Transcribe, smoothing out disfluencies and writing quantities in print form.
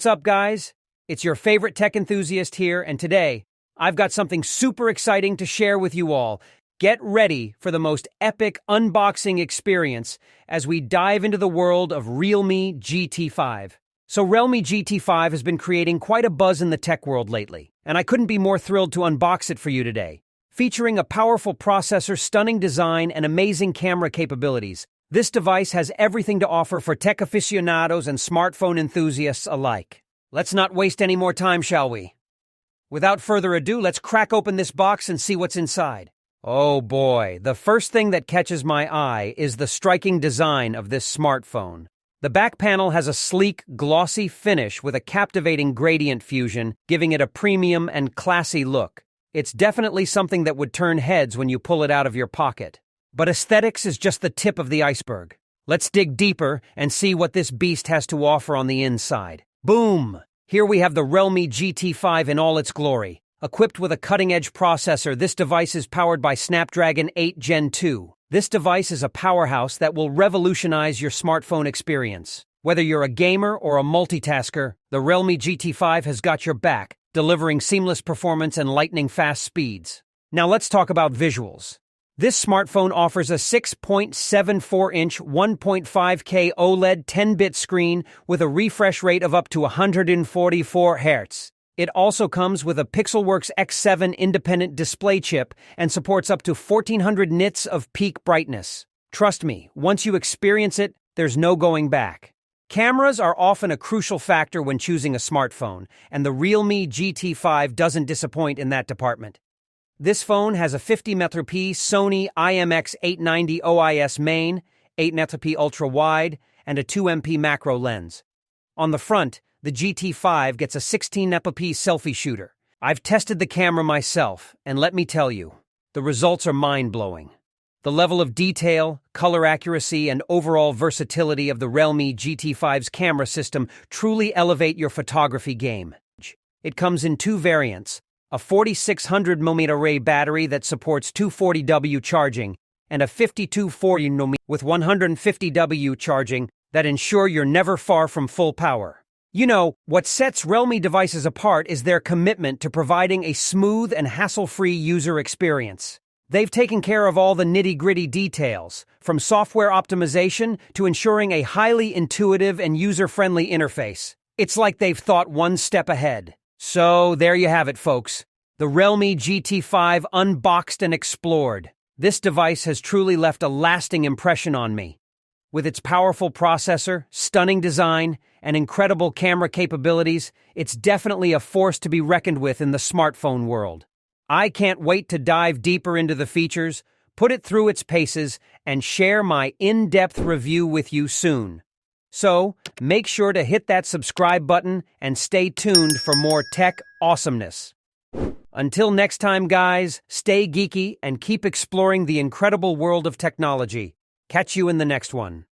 What's up, guys? It's your favorite tech enthusiast here, and today, I've got something super exciting to share with you all. Get ready for the most epic unboxing experience as we dive into the world of Realme GT5. So Realme GT5 has been creating quite a buzz in the tech world lately, and I couldn't be more thrilled to unbox it for you today. Featuring a powerful processor, stunning design, and amazing camera capabilities, this device has everything to offer for tech aficionados and smartphone enthusiasts alike. Let's not waste any more time, shall we? Without further ado, let's crack open this box and see what's inside. Oh boy, the first thing that catches my eye is the striking design of this smartphone. The back panel has a sleek, glossy finish with a captivating gradient fusion, giving it a premium and classy look. It's definitely something that would turn heads when you pull it out of your pocket. But aesthetics is just the tip of the iceberg. Let's dig deeper and see what this beast has to offer on the inside. Boom! Here we have the Realme GT5 in all its glory. Equipped with a cutting-edge processor, this device is powered by Snapdragon 8 Gen 2. This device is a powerhouse that will revolutionize your smartphone experience. Whether you're a gamer or a multitasker, the Realme GT5 has got your back, delivering seamless performance and lightning-fast speeds. Now let's talk about visuals. This smartphone offers a 6.74-inch 1.5K OLED 10-bit screen with a refresh rate of up to 144 Hz. It also comes with a Pixelworks X7 independent display chip and supports up to 1400 nits of peak brightness. Trust me, once you experience it, there's no going back. Cameras are often a crucial factor when choosing a smartphone, and the Realme GT5 doesn't disappoint in that department. This phone has a 50-megapixel Sony IMX890 OIS main, 8-megapixel ultra-wide, and a 2MP macro lens. On the front, the GT5 gets a 16-megapixel selfie shooter. I've tested the camera myself, and let me tell you, the results are mind-blowing. The level of detail, color accuracy, and overall versatility of the Realme GT5's camera system truly elevate your photography game. It comes in two variants, a 4600mm array battery that supports 240W charging, and a 5240mm with 150W charging that ensure you're never far from full power. You know, what sets Realme devices apart is their commitment to providing a smooth and hassle-free user experience. They've taken care of all the nitty-gritty details, from software optimization to ensuring a highly intuitive and user-friendly interface. It's like they've thought one step ahead. So, there you have it, folks. The Realme GT5 unboxed and explored. This device has truly left a lasting impression on me. With its powerful processor, stunning design, and incredible camera capabilities, it's definitely a force to be reckoned with in the smartphone world. I can't wait to dive deeper into the features, put it through its paces, and share my in-depth review with you soon. So, make sure to hit that subscribe button and stay tuned for more tech awesomeness. Until next time, guys, stay geeky and keep exploring the incredible world of technology. Catch you in the next one.